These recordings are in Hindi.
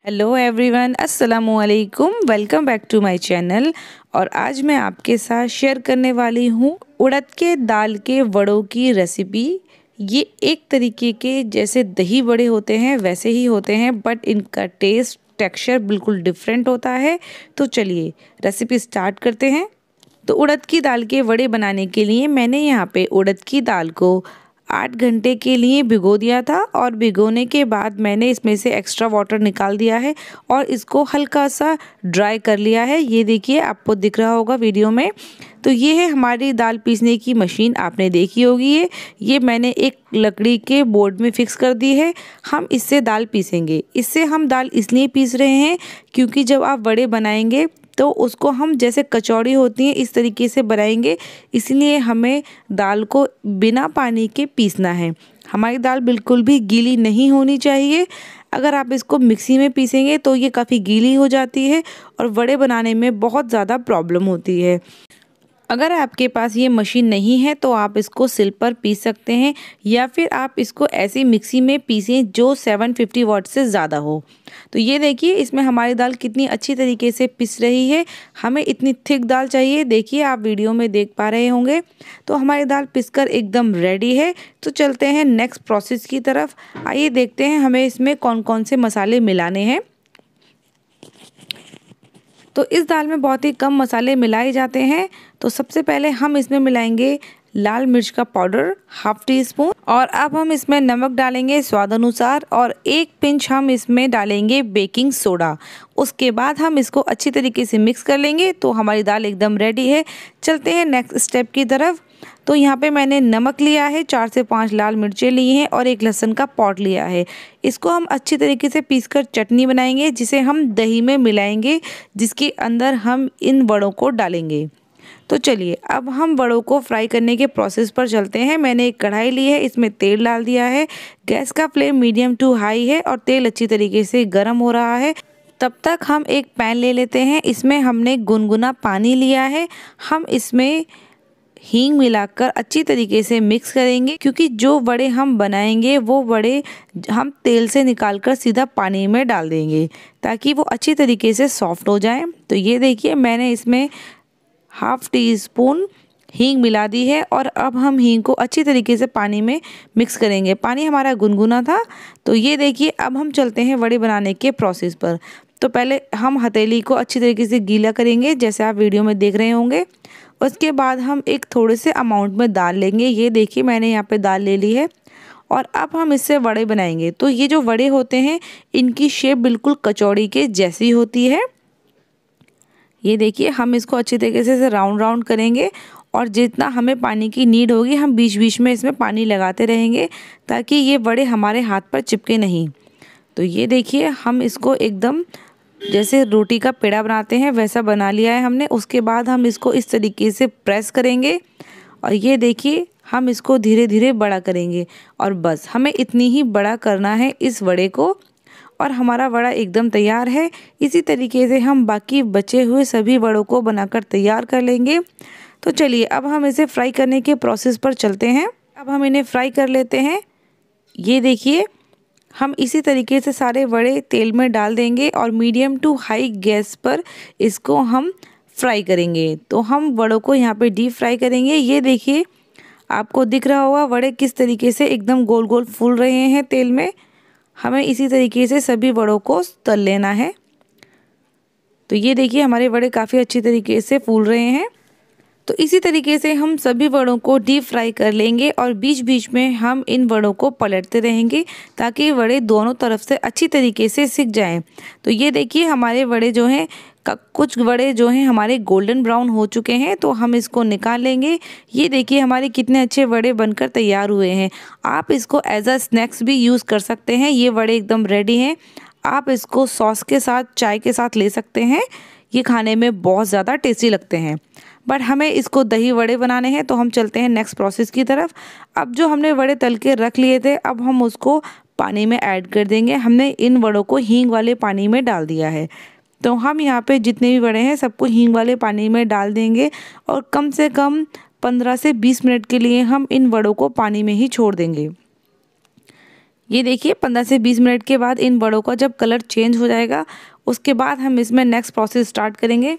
हेलो एवरीवन, अस्सलामु अलैकुम। Welcome back to my channel. और आज मैं आपके साथ शेयर करने वाली हूँ उड़द के दाल के वड़ों की रेसिपी। ये एक तरीके के जैसे दही बड़े होते हैं वैसे ही होते हैं, बट इनका टेस्ट टेक्सचर बिल्कुल डिफरेंट होता है। तो चलिए रेसिपी स्टार्ट करते हैं। तो उड़द की दाल के वड़े बनाने के लिए मैंने यहाँ पे उड़द की दाल को 8 घंटे के लिए भिगो दिया था, और भिगोने के बाद मैंने इसमें से एक्स्ट्रा वाटर निकाल दिया है और इसको हल्का सा ड्राई कर लिया है। ये देखिए, आपको दिख रहा होगा वीडियो में। तो ये है हमारी दाल पीसने की मशीन, आपने देखी होगी। ये मैंने एक लकड़ी के बोर्ड में फिक्स कर दी है। हम इससे दाल पीसेंगे। इससे हम दाल इसलिए पीस रहे हैं क्योंकि जब आप वड़े बनाएंगे तो उसको हम जैसे कचौड़ी होती है इस तरीके से बनाएंगे, इसलिए हमें दाल को बिना पानी के पीसना है। हमारी दाल बिल्कुल भी गीली नहीं होनी चाहिए। अगर आप इसको मिक्सी में पीसेंगे तो ये काफ़ी गीली हो जाती है और वड़े बनाने में बहुत ज़्यादा प्रॉब्लम होती है। अगर आपके पास ये मशीन नहीं है तो आप इसको सिल पर पीस सकते हैं, या फिर आप इसको ऐसी मिक्सी में पीसें जो 750 वाट से ज़्यादा हो। तो ये देखिए, इसमें हमारी दाल कितनी अच्छी तरीके से पिस रही है। हमें इतनी थिक दाल चाहिए, देखिए आप वीडियो में देख पा रहे होंगे। तो हमारी दाल पिसकर एकदम रेडी है। तो चलते हैं नेक्स्ट प्रोसेस की तरफ। आइए देखते हैं हमें इसमें कौन कौन से मसाले मिलाने हैं। तो इस दाल में बहुत ही कम मसाले मिलाए जाते हैं। तो सबसे पहले हम इसमें मिलाएंगे लाल मिर्च का पाउडर हाफ टी स्पून, और अब हम इसमें नमक डालेंगे स्वाद अनुसार, और 1 पिंच हम इसमें डालेंगे बेकिंग सोडा। उसके बाद हम इसको अच्छी तरीके से मिक्स कर लेंगे। तो हमारी दाल एकदम रेडी है। चलते हैं नेक्स्ट स्टेप की तरफ। तो यहाँ पे मैंने नमक लिया है, 4 से 5 लाल मिर्चें ली हैं और 1 लहसुन का पॉट लिया है। इसको हम अच्छी तरीके से पीसकर चटनी बनाएंगे, जिसे हम दही में मिलाएंगे, जिसके अंदर हम इन वड़ों को डालेंगे। तो चलिए अब हम वड़ों को फ्राई करने के प्रोसेस पर चलते हैं। मैंने एक कढ़ाई ली है, इसमें तेल डाल दिया है। गैस का फ्लेम मीडियम टू हाई है और तेल अच्छी तरीके से गर्म हो रहा है। तब तक हम एक पैन ले लेते हैं। इसमें हमने गुनगुना पानी लिया है। हम इसमें हींग मिलाकर अच्छी तरीके से मिक्स करेंगे, क्योंकि जो वड़े हम बनाएंगे वो वड़े हम तेल से निकालकर सीधा पानी में डाल देंगे ताकि वो अच्छी तरीके से सॉफ्ट हो जाए। तो ये देखिए, मैंने इसमें हाफ टी स्पून हींग मिला दी है, और अब हम हींग को अच्छी तरीके से पानी में मिक्स करेंगे। पानी हमारा गुनगुना था। तो ये देखिए, अब हम चलते हैं वड़े बनाने के प्रोसेस पर। तो पहले हम हथेली को अच्छी तरीके से गीला करेंगे, जैसे आप वीडियो में देख रहे होंगे। उसके बाद हम एक थोड़े से अमाउंट में दाल लेंगे। ये देखिए, मैंने यहाँ पे दाल ले ली है, और अब हम इससे वड़े बनाएंगे। तो ये जो वड़े होते हैं इनकी शेप बिल्कुल कचौड़ी के जैसी होती है। ये देखिए, हम इसको अच्छी तरीके से राउंड राउंड करेंगे, और जितना हमें पानी की नीड होगी हम बीच बीच में इसमें पानी लगाते रहेंगे ताकि ये वड़े हमारे हाथ पर चिपके नहीं। तो ये देखिए, हम इसको एकदम जैसे रोटी का पेड़ा बनाते हैं वैसा बना लिया है हमने। उसके बाद हम इसको इस तरीके से प्रेस करेंगे, और ये देखिए हम इसको धीरे धीरे बड़ा करेंगे। और बस हमें इतनी ही बड़ा करना है इस वड़े को, और हमारा वड़ा एकदम तैयार है। इसी तरीके से हम बाकी बचे हुए सभी वड़ों को बनाकर तैयार कर लेंगे। तो चलिए अब हम इसे फ्राई करने के प्रोसेस पर चलते हैं। अब हम इन्हें फ्राई कर लेते हैं। ये देखिए, हम इसी तरीके से सारे वड़े तेल में डाल देंगे और मीडियम टू हाई गैस पर इसको हम फ्राई करेंगे। तो हम वड़ों को यहाँ पे डीप फ्राई करेंगे। ये देखिए, आपको दिख रहा होगा वड़े किस तरीके से एकदम गोल गोल फूल रहे हैं तेल में। हमें इसी तरीके से सभी वड़ों को तल लेना है। तो ये देखिए, हमारे वड़े काफ़ी अच्छी तरीके से फूल रहे हैं। तो इसी तरीके से हम सभी वड़ों को डीप फ्राई कर लेंगे, और बीच बीच में हम इन वड़ों को पलटते रहेंगे ताकि वड़े दोनों तरफ से अच्छी तरीके से सिक जाएं। तो ये देखिए, हमारे वड़े जो हैं कुछ वड़े जो हैं हमारे गोल्डन ब्राउन हो चुके हैं, तो हम इसको निकाल लेंगे। ये देखिए, हमारे कितने अच्छे वड़े बनकर तैयार हुए हैं। आप इसको एज अ स्नैक्स भी यूज़ कर सकते हैं। ये वड़े एकदम रेडी हैं। आप इसको सॉस के साथ, चाय के साथ ले सकते हैं। ये खाने में बहुत ज़्यादा टेस्टी लगते हैं। बट हमें इसको दही वड़े बनाने हैं, तो हम चलते हैं नेक्स्ट प्रोसेस की तरफ। अब जो हमने वड़े तल के रख लिए थे, अब हम उसको पानी में ऐड कर देंगे। हमने इन वड़ों को हींग वाले पानी में डाल दिया है। तो हम यहाँ पे जितने भी वड़े हैं सबको हींग वाले पानी में डाल देंगे, और कम से कम 15 से 20 मिनट के लिए हम इन वड़ों को पानी में ही छोड़ देंगे। ये देखिए 15 से 20 मिनट के बाद इन बड़ों का जब कलर चेंज हो जाएगा, उसके बाद हम इसमें नेक्स्ट प्रोसेस स्टार्ट करेंगे।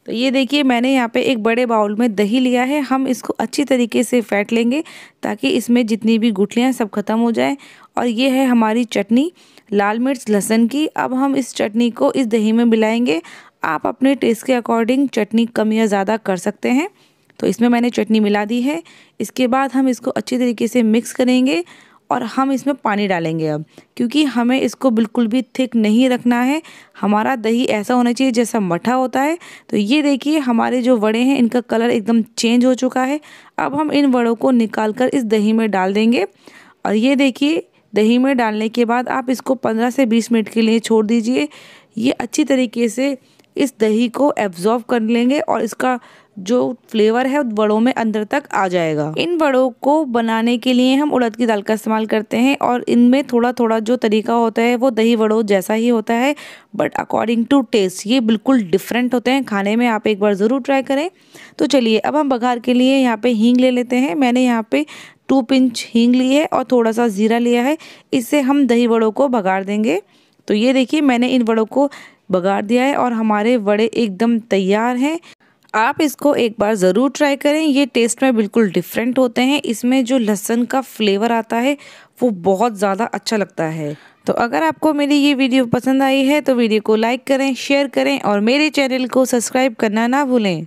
तो ये देखिए मैंने यहाँ पे एक बड़े बाउल में दही लिया है। हम इसको अच्छी तरीके से फेंट लेंगे ताकि इसमें जितनी भी गुठलियाँ सब खत्म हो जाए। और ये है हमारी चटनी लाल मिर्च लहसुन की। अब हम इस चटनी को इस दही में मिलाएंगे। आप अपने टेस्ट के अकॉर्डिंग चटनी कम या ज़्यादा कर सकते हैं। तो इसमें मैंने चटनी मिला दी है। इसके बाद हम इसको अच्छी तरीके से मिक्स करेंगे और हम इसमें पानी डालेंगे अब, क्योंकि हमें इसको बिल्कुल भी थिक नहीं रखना है। हमारा दही ऐसा होना चाहिए जैसा मठा होता है। तो ये देखिए हमारे जो वड़े हैं इनका कलर एकदम चेंज हो चुका है। अब हम इन वड़ों को निकाल कर इस दही में डाल देंगे। और ये देखिए दही में डालने के बाद आप इसको 15 से 20 मिनट के लिए छोड़ दीजिए। ये अच्छी तरीके से इस दही को एब्जॉर्ब कर लेंगे और इसका जो फ्लेवर है वड़ों में अंदर तक आ जाएगा। इन वड़ों को बनाने के लिए हम उड़द की दाल का इस्तेमाल करते हैं और इनमें थोड़ा थोड़ा जो तरीका होता है वो दही वड़ों जैसा ही होता है, बट अकॉर्डिंग टू टेस्ट ये बिल्कुल डिफरेंट होते हैं खाने में। आप एक बार ज़रूर ट्राई करें। तो चलिए अब हम बघार के लिए यहाँ पे हींग ले लेते हैं। मैंने यहाँ पे 2 पिंच हींग ली है और थोड़ा सा ज़ीरा लिया है। इससे हम दही वड़ों को बघार देंगे। तो ये देखिए मैंने इन वड़ों को बघार दिया है और हमारे वड़े एकदम तैयार हैं। आप इसको एक बार ज़रूर ट्राई करें। ये टेस्ट में बिल्कुल डिफरेंट होते हैं। इसमें जो लहसुन का फ्लेवर आता है वो बहुत ज़्यादा अच्छा लगता है। तो अगर आपको मेरी ये वीडियो पसंद आई है तो वीडियो को लाइक करें, शेयर करें और मेरे चैनल को सब्सक्राइब करना ना भूलें।